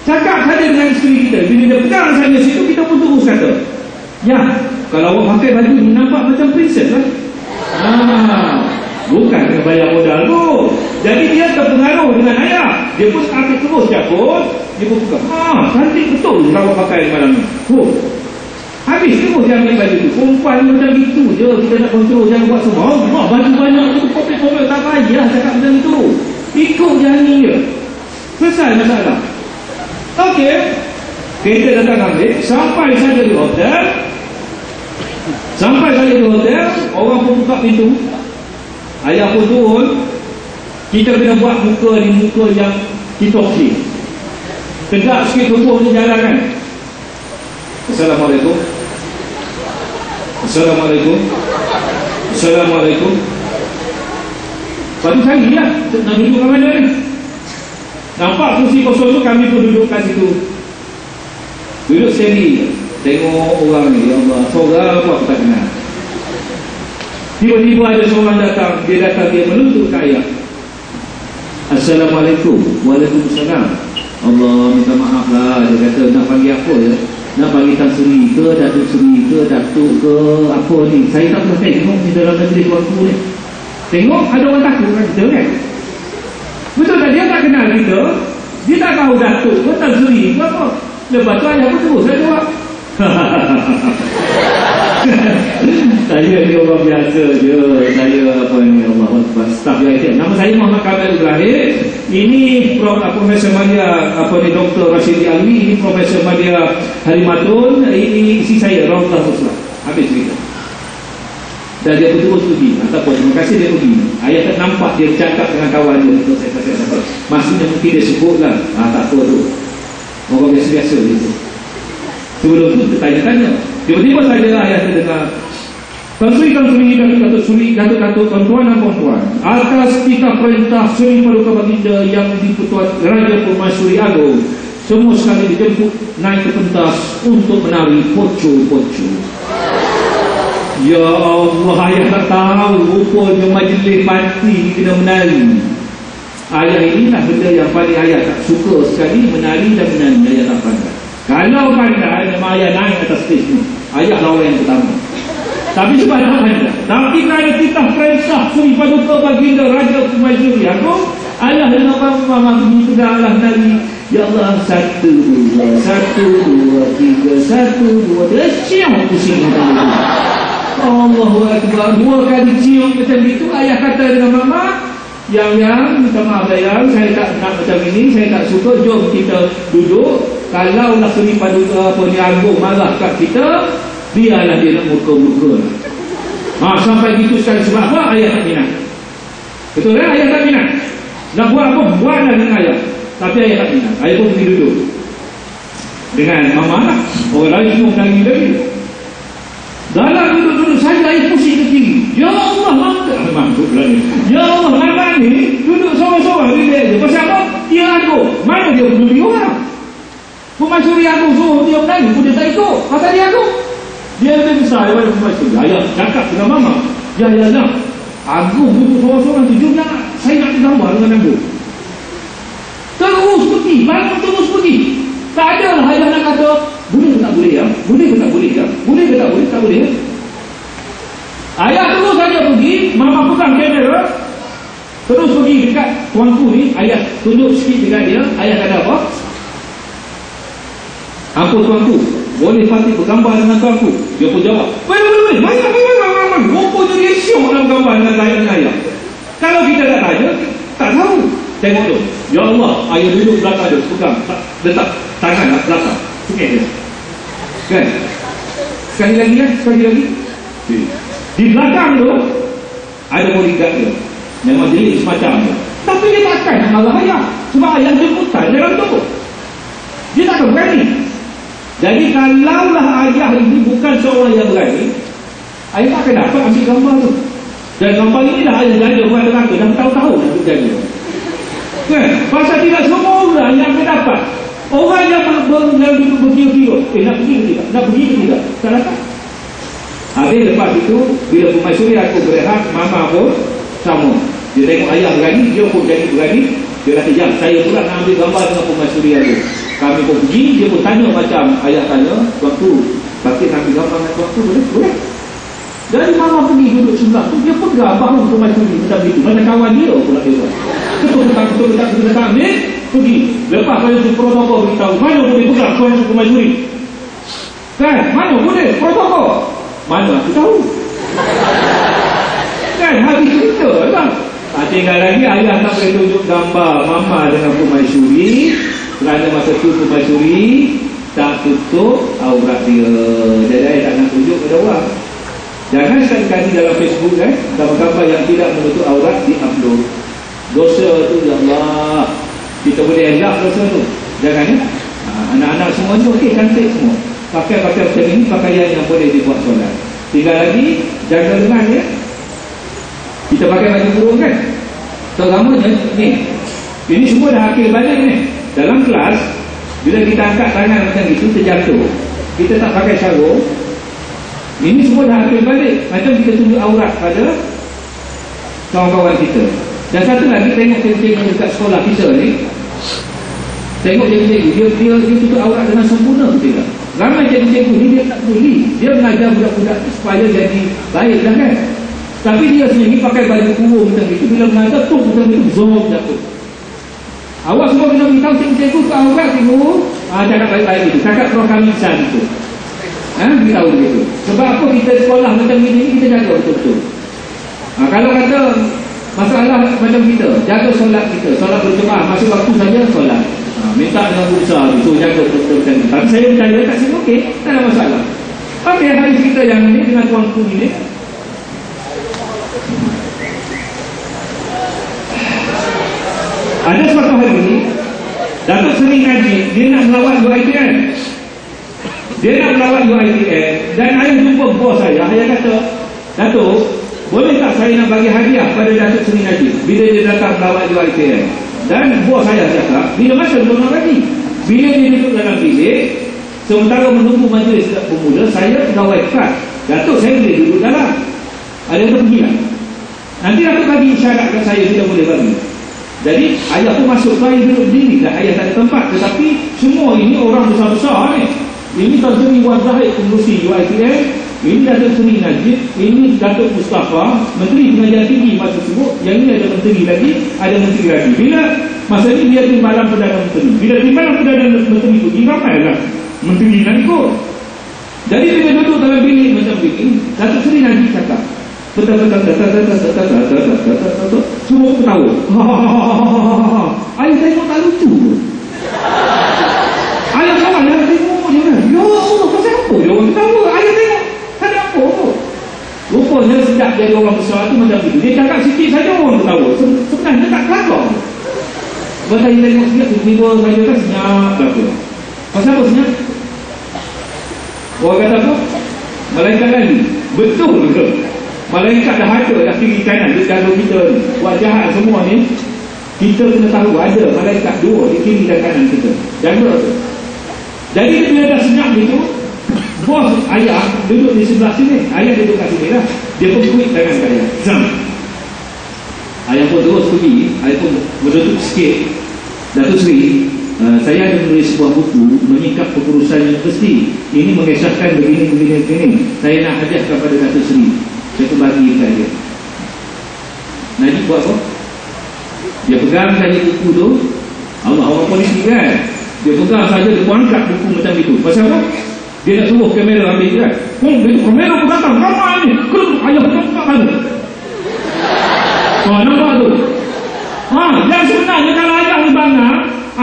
Cakap saja dengan isteri kita. Bila dia pegang saja situ, kita pun terus kata, ya, kalau awak pakai baju ni nampak macam princess lah. Bukan kena bayar modal pun. Jadi dia terpengaruh dengan ayah. Dia pun akan terus jatuh. Dia pun pegang, cantik betul kalau pakai malam ni. Habis terus dia ambil baju tu. Perempuan macam itu je. Kita nak kontrol, jangan buat semua. Baju banyak tu, kopek-kopek tak payah cakap macam tu. Ikut jalan dia. Selesai masalah. Okey. Kita datang ambil. Sampai saja di hotel. Orang pun buka pintu. Ayah pun turun. Kita kena buat muka ni, muka yang kita okey. Tegak sikit tubuh ni jalan kan. Assalamualaikum. Lepas tu cari lah nak duduk kat mana ni. Nampak kursi kosong tu, kami pun duduk kat situ. Duduk sendiri. Tengok orang ni, ya Allah, seorang apa aku tak kenal. Tiba-tiba ada seorang datang. Dia menuntut ke ayah. Assalamualaikum. Waalaikumsalam. Allah minta maaf lah. Dia kata nak panggil apa ya? Nak panggil Tan Sri ke, Datuk Sri ke, Datuk ke, apa ni. Saya tak pernah tengok di dalam negeri tuanku ni. Tengok ada orang takut kan kita kan. Betul tak? Dia tak kenal kita. Dia tak tahu Datuk ke, Tan Sri ke apa. Lepas tu ayah pun terus saya jawab. Saya ni orang biasa je. Saya apa ni, Allah Akbar, staf UiTM. Nama saya Muhammad Kamil Ibrahim. Ini Profesor Madia Dr. Rashidi Alwi. Ini Profesor Madia Halimatun. Ini isi saya Raulullah Muslah. Habis cerita. Dan dia terus pergi. Ataupun terima kasih dia pergi. Ayah tak nampak dia cakap dengan kawan dia. Maksudnya mungkin dia sebut lah. Tak apa tu. Orang biasa-biasa gitu. Sebelum tu kita tanya-tanya. Tiba-tiba saja ayah terdengar, Tan Sri, Datuk, tuan-tuan dan puan-puan, atas titah perintah Sri Paduka Baginda yang di-Pertuan Raja Permaisuri Agong, semua sekali dijemput naik ke pentas untuk menari poco-poco. Ya Allah, ayah tak tahu rupanya majlis parti kena menari. Ayah ini tak benda yang paling ayah tak suka sekali, menari dan menari. Ayah tak pandai. Kalau pandai, memang ayah naik atas stage ni. Ayah lah orang yang pertama. Tapi sebab tak pandai. Tapi kerana titah perintah Sri Paduka Baginda Raja Permaisuri Agong, ayah dan mama bunyi tegaklah menari. Ya Allah, 1, 2, 1, 2, 3, 1, 2, 3. Cium pusing. Allahu Akbar. 2 kali cium macam itu. Ayah kata dengan mama, yang minta maaf sayang, saya tak nak macam ini, saya tak suka, jom kita duduk. Kalau nak Sri Paduka Agong marah kat kita, biarlah dia nak muka-muka. Sampai gitu sekali. Sebab apa? Ayah tak minat. Betul kan? Ayah tak minat. Nak buat apa? Buatlah dengan ayah. Tapi ayah tak minat. Ayah pun pergi duduk dengan mama lah. Orang lain semua menangis lagi. Dalam duduk-duduk saja ayah pusing ke kiri. Ya Allah, maksud lah ni. Ya Allah, anak ni duduk seorang-seorang dia je. Pasal apa? Dia agung. Mana dia peduli orang? Pemaisuri agung suruh dia berani pun dia tak ikut. Pasal dia agung. Dia lebih besar daripada pemaisuri. Ayah cakap dengan mama. Ya, agung duduk seorang-seorang tu. Jom saya nak gambar dengan agung. Terus pergi. Bangun terus pergi. Tak ada lah ayah nak kata boleh ke tak boleh ya? Boleh ke tak boleh ya? Boleh ke tak boleh? Tak boleh ya? Ayah terus saja pergi. Mama pegang kamera. Terus pergi dekat tuanku ni. Ayah tunjuk sikit dekat dia. Ayah kata apa? Apa tuanku? Boleh Fatih bergambar dengan tuanku? Dia pun jawab, boleh. Mana? Rupanya dia syok nak bergambar dengan ayah. Kalau kita tak tanya, tak tahu. Tengok tu. Ya Allah, ayah duduk belakang dia. Pegang. Letak tangan kat belakang. Sikit dia. Kan? Sekali lagi. Di belakang tu ada bodyguard dia. Memang jenis semacam tu. Tapi dia takkan nak marah ayah. Sebab ayah jemputan dalam tu. Dia takkan berani. Jadi kalaulah ayah ini bukan seorang yang berani, ayah tak akan dapat ambil gambar tu. Dan gambar inilah ayah jaga buat neraka. Dah tahu-tahu untuk jaga. Kan? Pasal tidak semua orang yang akan dapat. Orang yang duduk berkira-kira, nak pergi ke tidak? Nak pergi ke tidak? Tak dapat. Habis lepas itu, bila pemaisuri aku berehat, mama pun sama. Dia tengok ayah berani, dia pun jadi berani. Dia kata, jam, saya pula nak ambil gambar dengan pemaisuri aku. Kami pun pergi, dia pun tanya macam ayah tanya, waktu Fakir nak ambil gambar dengan waktu, boleh? Dari mama pergi duduk sebelah tu, dia pegang bahu pemaisuri macam itu. Macam kawan dia pula dia buat. Ketuk-ketuk ni, pergi. Lepas pada tu protokol beritahu, mana boleh pegang kuasa pemaisuri? Kan? Mana boleh? Protokol. Mana aku tahu? Kan? Habis cerita kan? Tinggal lagi ayah tak boleh tunjuk gambar mama dengan pemaisuri. Kerana masa tu pemaisuri tak tutup aurat dia. Jadi ayah tak nak tunjuk pada orang. Jangan sekali-kali dalam Facebook gambar-gambar yang tidak menutup aurat di-upload. Dosa tu ya Allah. Kita boleh elak dosa tu. Jangan ya. Anak-anak semua tu okey, cantik semua. Pakai macam ini, pakaian yang boleh dibuat solat. Tinggal lagi jaga lengan ya. Kita pakai baju kurung kan. Terutamanya ni. Ini semua dah akhir balik ni. Dalam kelas bila kita angkat tangan macam itu terjatuh. Kita tak pakai sarung. Ini semua dah akhir balik. Macam kita tunjuk aurat pada kawan-kawan kita. Dan satu lagi, tengok cikgu dekat sekolah kita ni. Tengok cikgu dia tutup aurat dengan sempurna tidak? Ramai cikgu ni dia tak peduli. Dia mengajar budak-budak supaya jadi baik dah kan. Tapi dia sendiri pakai baju kurung macam itu. Bila mengajar tu macam itu zoom jatuh. Awak semua kena beritahu cikgu ke aurat cikgu. Cakap baik-baik itu. Cakap pro kami besar itu. Beritahu begitu. Sebab apa kita sekolah macam ini kita jaga betul-betul. Kalau kata masalah macam kita, jaga solat kita, solat berjemaah, masih waktu saja solat. Minta dengan berusaha itu, jaga betul-betul macam itu. Tapi saya percaya tak sini okey, tak ada masalah. Okey, hari kita yang ini dengan tuanku ini. Ada suatu hari Datuk Seri Najib, dia nak melawat UiTM. Dia nak melawat UiTM. Dan ayah jumpa bos saya. Ayah kata, Datuk, boleh tak saya nak bagi hadiah pada Datuk Seri Najib bila dia datang melawat UiTM? Dan bos saya cakap, bila masa belum nak bagi. Bila dia duduk dalam bilik, sementara menunggu majlis bermula, saya pegawai kad. Datuk, saya boleh duduk dalam. Ada yang pergi lah. Nanti Datuk bagi syarat kat saya, tidak boleh bagi. Jadi ayah pun masuk, saya duduk berdiri dan ayah tak ada tempat. Tetapi semua ini orang besar-besar ni. Ini Tuan Seri Wan Zahid pengurusi UiTM, ini Datuk Seri Najib, ini Datuk Mustafa, Menteri Pengajian Tinggi masa tersebut. Yang ini ada menteri lagi, ada menteri lagi. Bila masa ini dia timbalan Perdana Menteri. Bila timbalan Perdana Menteri itu, ramailah menteri nak ikut. Jadi bila duduk dalam bilik macam begini, Datuk Seri Najib cakap, semua ketawa. Ayah tengok tak lucu. Ayah kawan dia tengok je kan. Ya Allah, pasal apa dia orang ketawa? Ayah tengok, tak ada apa pun. Rupanya sejak jadi orang besar tu macam itu. Dia cakap sikit saja orang ketawa. Sebenarnya tak kelakar. Sebab saya tengok sikit, tiba-tiba saya kan senyap. Pasal apa senyap? Orang kata apa? Malaikat lagi. Betul ke? Malaikat dah ada dah kiri kanan di dalam kita ni. Buat jahat semua ni, kita kena tahu ada malaikat dua di kiri dan kanan kita. Jaga tu. Jadi bila dah senyap itu, bos ayah duduk di sebelah sini. Ayah duduk kat sini lah. Dia pun kuit tangan kat ayah. Zam. Ayah pun terus pergi. Ayah pun berduduk sikit. Datuk Seri, saya ada menulis sebuah buku menyingkap keputusan universiti. Ini mengesahkan begini. Saya nak hadiah kepada Datuk Seri. Saya pun bagi kat dia. Najib buat apa? Dia pegang saja buku tu. Allah politik kan. Dia pegang saja, dia angkat buku macam itu. Pasal apa? Dia nak suruh kamera ambil kan. Itu kamera pun datang. Ramai ni. Keluk ayah nampak mana? Nampak tu. Yang sebenarnya kalau ayah ni bangga,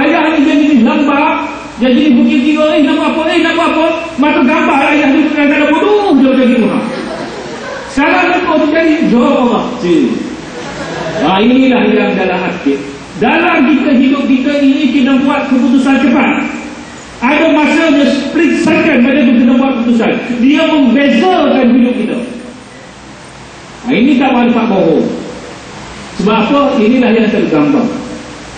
ayah ni jadi lambat, jadi bukit tiga, nak apa? Mata gambar ayah ni kadang-kadang bodoh dia macam gitu. Sekarang kau tu jadi jawab Allah. Inilah yang dalam hati. Dalam kita hidup kita ini, kita buat keputusan cepat. Ada masanya split second pada kita buat keputusan. Dia membezakan hidup kita. Ini tak manfaat bohong. Sebab apa? Inilah yang tergambar.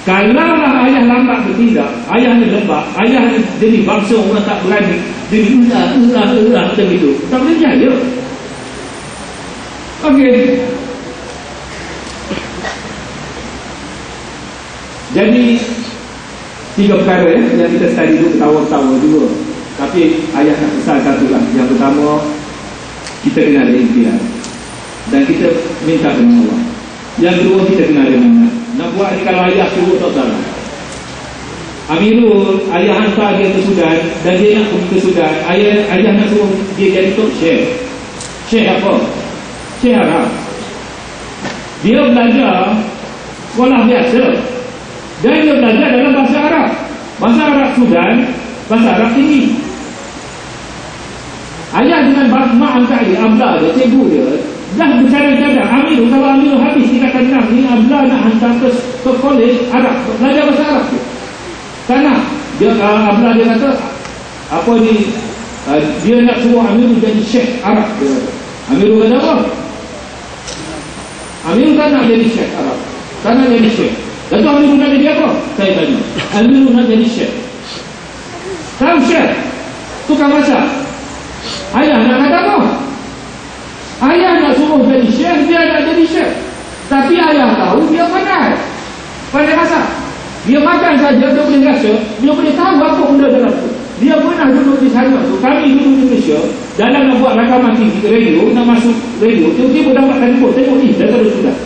Kalaulah ayah lambat bertindak, ayah ni lembab, ayah ni jadi bangsa orang tak berani, jadi ulah macam itu, tak boleh jaya. Okey. Jadi 3 perkara yang kita study dulu, ketawa-ketawa juga. Tapi ayah nak pesan satulah. Yang pertama, kita kena ada ikhtiar dan kita minta dengan Allah. Yang kedua, kita kena ada minat. Nak buat ni kalau ayah suruh tak salah. Amirul, ayah hantar dia ke Sudan dan dia nak pergi ke Sudan. Ayah nak suruh dia jadi top chef. Chef apa? Chef Arab. Dia belajar sekolah biasa dan dia belajar dalam bahasa Arab. Bahasa Arab Sudan, bahasa Arab tinggi. Ayah dengan mak angkat dia, ablah dia, cikgu dia, dah bercadang-cadang. Amirul, kalau Amirul habis tingkatan 6 ni, ablah nak hantar ke kolej Arab, belajar bahasa Arab tu. Sana dia ablah dia kata apa ni, dia nak suruh Amirul jadi syekh Arab. Dia kata Amirul kata apa? Amirul tak nak jadi syekh Arab, tak nak jadi syekh. Lalu Amirul nak jadi apa? Saya tanya. Amirul nak jadi syekh. Tahu syekh? Tukang masak. Ayah nak kata apa? Ayah nak suruh jadi syekh, dia nak jadi syekh. Tapi ayah tahu dia pandai masak. Dia makan saja, dia boleh rasa, dia boleh tahu apa benda dalam tu. Dia pernah duduk di sana tu. Kami duduk di Malaysia, dalam nak buat rakaman TV radio, nak masuk radio, tiba-tiba dapat telefon, tengok ni, dah terus sudah.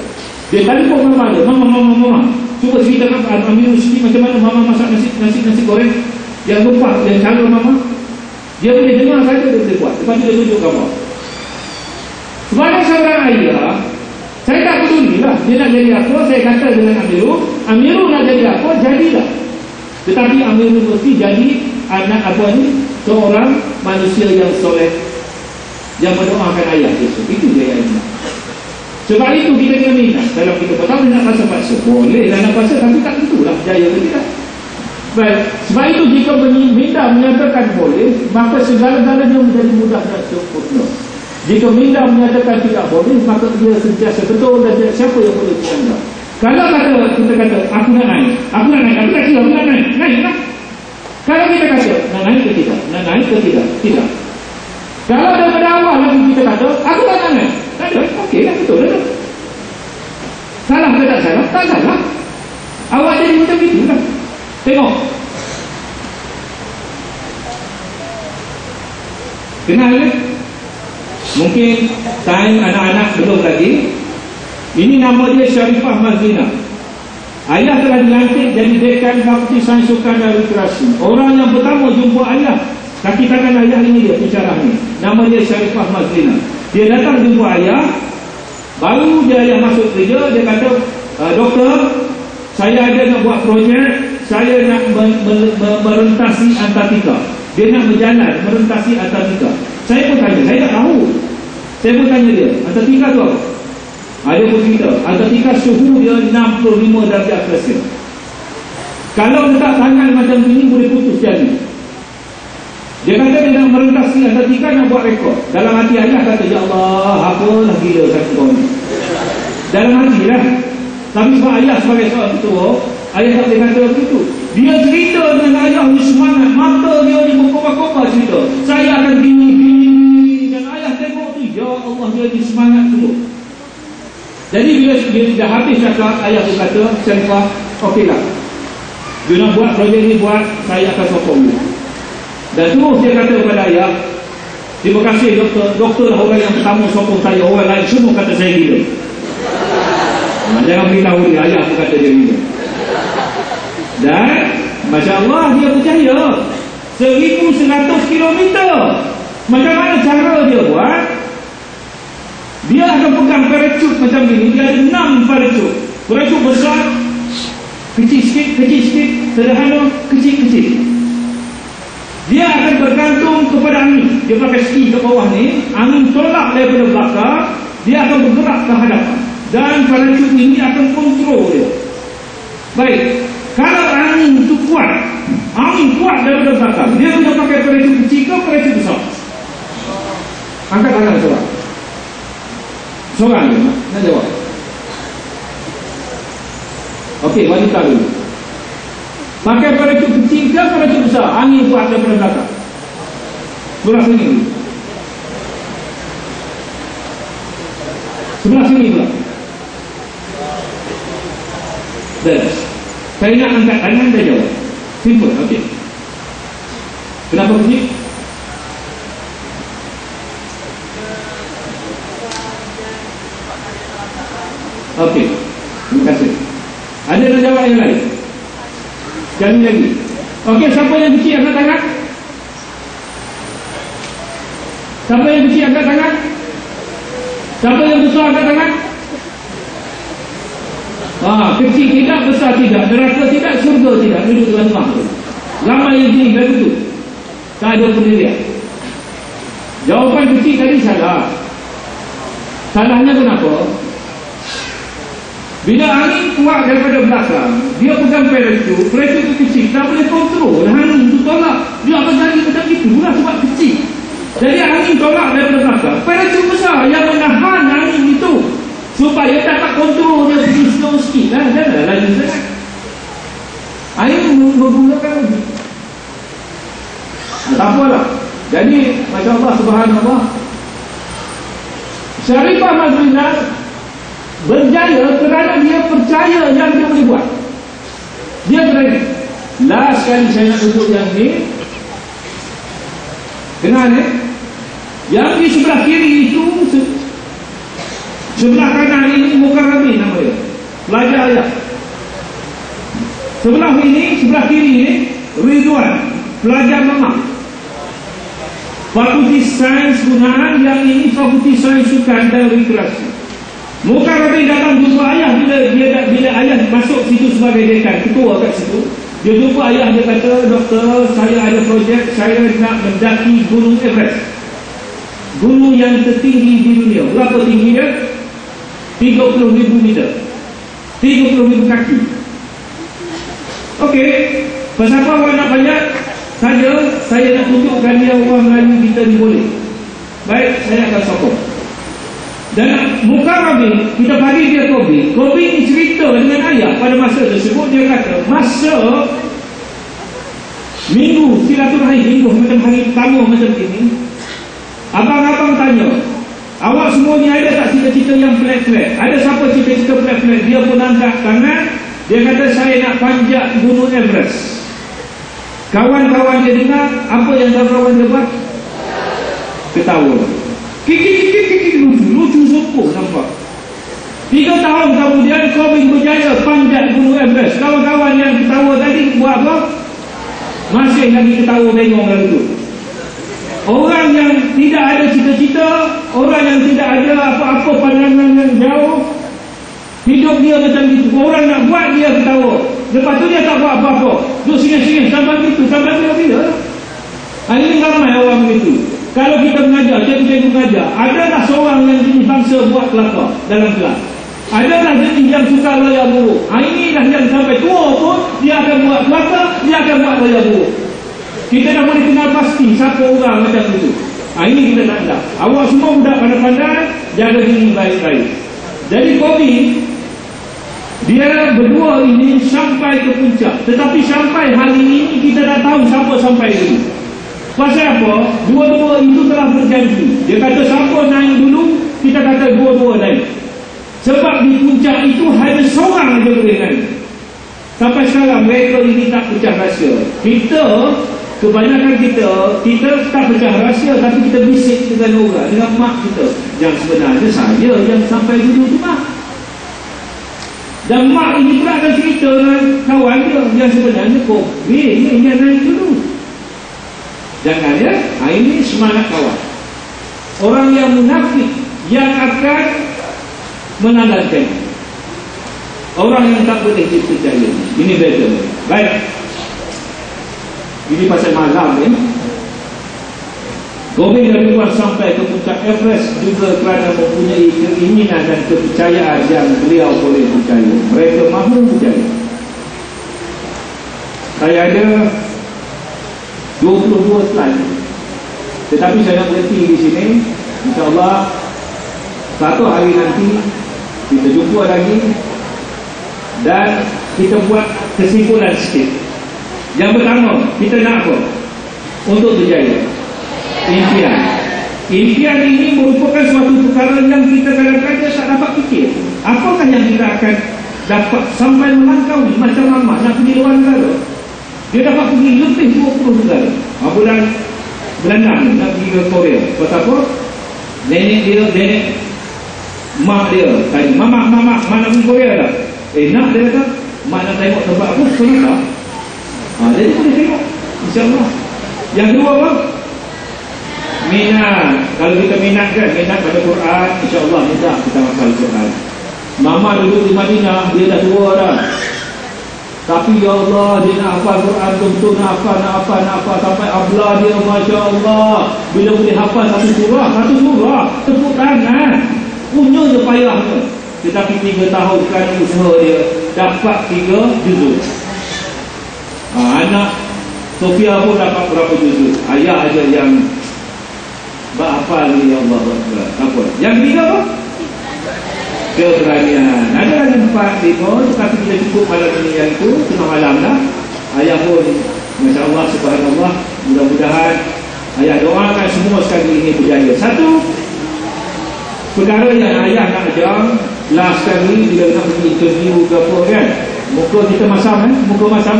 Dia telefon mama dia, mama. Cuba ceritakan Amirul Siti macam mana mama masak nasi goreng yang lupa, yang cara mama. Dia boleh dengar saja, dia boleh buat. Lepas tu dia tunjuk gambar. Sebagai seorang ayah, saya tak peduli lah. Dia nak jadi apa, saya kata dengan Amirul nak jadi apa, jadilah. Tetapi Amirul mesti jadi anak apa ni, seorang manusia yang soleh, yang mendoakan ayah besok. Itu dia yang nak. Sebab itu kita kena minat. Kalau kita pertama nak rasa paksa, boleh lah nak paksa, tapi tak tentulah jaya ke tidak. Baik. Sebab itu jika minda menyatakan boleh, maka segala-galanya menjadi mudah dan sempurna. Jika minda menyatakan tidak boleh, maka dia sentiasa betul dan siapa yang boleh bercanda. Kalau kita kata aku nak naik, aku nak naik lah. Kalau kita kata nak naik ke tidak, tidak. Kalau daripada awal lagi kita kata aku tak nak naik, tak ada, okey lah, betul lah. Salah ke tak salah? Tak salah. Awak jadi macam itu lah. Tengok, kenal kan? Mungkin time anak-anak belum lagi. Ini nama dia Sharifah Mazlina. Ayah telah dilantik jadi dekan Fakulti Sains Sukan dan Rekreasi. Orang yang pertama jumpa ayah, kaki tangan ayah ini dia pensyarah ni. Nama dia Sharifah Mazlina. Dia datang jumpa ayah, baru dia ayah masuk kerja. Dia kata, doktor, saya ada nak buat projek, saya nak merentasi Antartika. Dia nak berjalan merentasi Antartika. Saya pun tanya, saya tak tahu. Saya pun tanya dia, Antartika tu apa? Dia pun cerita, Antartika suhu dia 65 darjah Celsius. Kalau letak tangan macam ini boleh putus jari. Dia kata dia nak merentas ni, ketika nak buat rekod. Dalam hati ayah kata, ya Allah, apalah gila satu kau ni. Dalam hati lah. Tapi sebab ayah sebagai seorang ketua, ayah tak boleh kata begitu. Dia cerita dengan ayah ni semangat, mata dia ni berkobar-kobar cerita. Saya akan gini. Dan ayah tengok tu, ya Allah, dia ni semangat tu. Jadi bila dia dah habis cakap, ayah tu kata, Syarifah, okeylah. Dia nak buat projek ni, buat, saya akan sokong dia. Dan terus dia kata kepada ayah, terima kasih doktor. Doktor lah orang yang pertama sokong saya. Orang lain semua kata saya gila. Jangan beritahu dia, ayah pun kata dia gila. Dan Masya Allah, dia percaya 1,100 kilometer. Macam mana cara dia buat? Dia akan pegang parachute macam ni. Dia ada 6 parachute. Parachute besar, kecil sikit, sederhana, kecil. Dia akan bergantung kepada angin. Dia pakai ski ke bawah ni, angin tolak daripada belakang, dia akan bergerak ke hadapan. Dan parachute ini akan kontrol dia. Baik, kalau angin itu kuat, angin kuat daripada belakang, dia boleh pakai parachute kecil ke parachute besar? Angkat tangan seorang. Seorang je nak jawab. Okey, wanita dulu. Pakai parachute kecil ke parachute besar? Angin kuat daripada belakang. Sebelah sini dulu. Sebelah sini pula. Dah. Saya nak angkat tangan, dah jawab. Simple, okey. Kenapa kecil? Okey, terima kasih. Ada nak jawab yang lain? Sekali lagi. Okey, siapa yang kecil angkat tangan? Siapa yang kecil angkat tangan? Siapa yang besar angkat tangan? Kecil tidak, besar tidak, neraka tidak, surga tidak. Duduk dengan rumah tu. Lama yang sini dah duduk. Tak ada pendirian. Jawapan kecil tadi salah. Salahnya kenapa? Bila angin kuat daripada belakang, dia pegang parachute itu kecil, tak boleh kontrol. Angin itu tolak, dia akan jadi macam itu lah sebab kecil. Jadi angin tolak daripada belakang, parachute besar yang menahan angin itu supaya dapat kontrol dia pergi slow sikit lah, jangan laju sangat. Angin menggunakan lagi. Tak apalah. Jadi Masya Allah, Subhanallah, Syarifah Mazlina berjaya kerana dia percaya yang dia boleh buat. Dia berani. Last sekali saya nak duduk yang ni. Kenal yang di sebelah kiri itu, sebelah kanan ini Mukarramin nama dia, pelajar ayah. Sebelah ini, sebelah kiri ini Ridwan, pelajar mama. Fakulti Sains Gunaan, yang ini Fakulti Sains Sukan dan Rekreasi. Mukarramin datang jumpa ayah bila ayah masuk situ sebagai dekan, ketua kat situ. Dia jumpa ayah, dia kata, doktor, saya ada projek, saya nak mendaki Gunung Everest, gunung yang tertinggi di dunia. Berapa tingginya? 30,000 meter, 30,000 kaki. Okey, pasal apa awak nak banyak? Saya nak tunjukkan dia orang Melayu kita ni boleh. Baik, saya akan sokong. Dan Mukarramin, kita bagi dia Kobi ni cerita dengan ayah pada masa tersebut. Dia kata, masa minggu silaturahim, minggu macam hari pertama macam ini, abang-abang tanya, awak semua ni ada tak cita-cita yang flat-flat? Ada siapa cita-cita flat-flat? Dia pun angkat tangan. Dia kata, saya nak panjat Gunung Everest. Kawan-kawan dia dengar, apa yang kawan-kawan dia buat? Ketawa. Kiki, lucu sopok nampak. 3 tahun kemudian Kobi berjaya panjat Gunung Everest. Kawan-kawan yang ketawa tadi buat apa? Masih lagi ketawa bengong lalu tu. Orang yang tidak ada cita-cita, orang yang tidak ada apa-apa pandangan yang jauh, hidup dia macam itu. Orang nak buat, dia ketawa. Lepas tu dia tak buat apa-apa, duduk singih-singih sampai begitu, sampai bila. Hari ini ramai orang begitu. Kalau kita mengajar, cikgu-cikgu mengajar, adalah seorang yang jenis bangsa buat kelakar dalam kelas. Adalah jenis yang suka layak buruk. Inilah yang sampai tua pun dia akan buat kelakar, dia akan buat layak buruk. Kita dah boleh kenal pasti siapa orang macam itu. Ini kita tak nak. Awak semua budak pandai-pandai, jaga diri baik-baik. Jadi COVID, dia berdua ini sampai ke puncak. Tetapi sampai hari ini kita tak tahu siapa sampai dulu. Pasal apa? Dua-dua itu telah berjanji. Dia kata siapa naik dulu, kita kata dua-dua naik. Sebab di puncak itu hanya seorang saja boleh naik. Sampai sekarang mereka ini tak pecah rahsia. Kebanyakan kita tak pecah rahsia, tapi kita bisik dengan orang, dengan mak kita. Yang sebenarnya saya yang sampai dulu tu mak. Dan mak ini pula akan cerita dengan kawan dia yang sebenarnya COVID ni yang naik dulu. Jangan ya, ini semangat kawan. Orang yang munafik yang akan menandalkan. Orang yang tak boleh dipercaya. Ini beza. Baik. Ini pasal malam ya. Gobind dari luar sampai ke puncak Everest juga kerana mempunyai keinginan dan kepercayaan yang beliau boleh percaya. Mereka mahu percaya. Saya ada 22 slide. Tetapi saya nak berhenti di sini. InsyaAllah satu hari nanti kita jumpa lagi dan kita buat kesimpulan sikit. Yang pertama, kita nak apa? Untuk berjaya. Impian. Impian ini merupakan suatu perkara yang kita kadang-kadang tak dapat fikir. Apakah yang kita akan dapat sampai melangkaui macam Mama nak pergi luar negara? Dia dapat pergi lebih 20 negara. Bulan 6 nak pergi ke Korea. Sebab apa? Nenek mak dia tanya, Mama nak pergi Korea tak? Nak, dia kata. Mak nak tengok tempat apa? Kenapa? Jadi boleh tengok, insyaAllah. Yang kedua apa? Minat. Kalau kita minat pada Quran, insyaAllah minta kita hafal Quran. Mama duduk di Madinah, dia dah tua dah. Tapi ya Allah, dia nak hafal Quran betul, nak hafal sampai ablah dia, Masya Allah. Bila boleh hafal satu surah, tepuk tangan. Punya je payahnya. Tetapi 3 tahun kerana usaha dia dapat 3 juzuk. Anak Sofia pun dapat berapa juzuk. Ayah aja yang hafal ni, ya Allah. Apa? Yang ketiga apa? Keberanian. Ada lagi 4 lima, tetapi kita cukup malam ini yang itu. Tengah malam dah. Ayah pun Masya Allah, subhanallah. Mudah-mudahan ayah doakan semua sekali ini berjaya. Satu perkara yang ayah nak ajar last kali bila nak pergi interview ke apa kan, muka kita masam muka masam.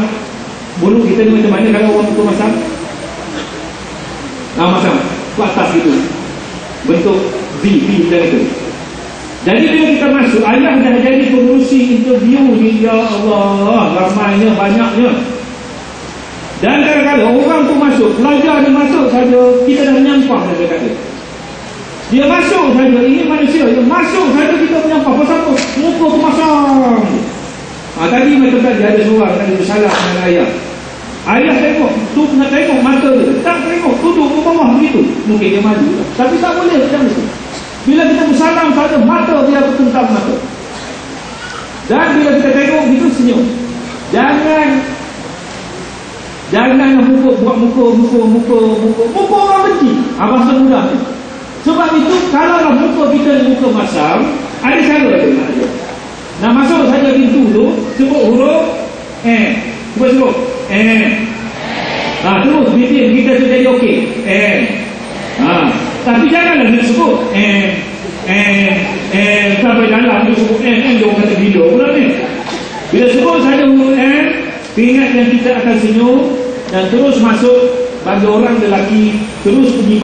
Bulu kita ni macam mana kalau orang muka masam? Masam ke atas gitu, bentuk V macam itu. Jadi bila kita masuk, ayah dah jadi pengurusi interview ni. Ya Allah, ramainya, banyaknya. Dan kadang-kadang orang tu masuk, pelajar dia masuk saja, kita dah menyampah dia kata. Dia masuk saja, ini manusia, dia masuk saja kita menyampah. Pasal apa? Muka tu masam. Tadi macam tadi ada seorang tadi bersalah dengan ayah. Ayah tengok, tu nak tengok mata dia, tak tengok, duduk ke bawah begitu. Mungkin dia maju, tapi tak boleh macam itu. Bila kita bersalam saja, mata dia bertentang mata. Dan bila kita tengok begitu, senyum. Jangan buat muka orang benci. Bahasa mudah ni. Sebab itu kalau muka kita muka masam, ada cara dia nak ajar. Nak masuk saja pintu tu, sebut huruf sebut terus bibir kita tu jadi okey. Tapi janganlah dia sebut sampai dalam dia sebut dia kata video pula ni. Bila sebut saja huruf ingat yang kita akan senyum dan terus masuk. Bagi orang lelaki terus pergi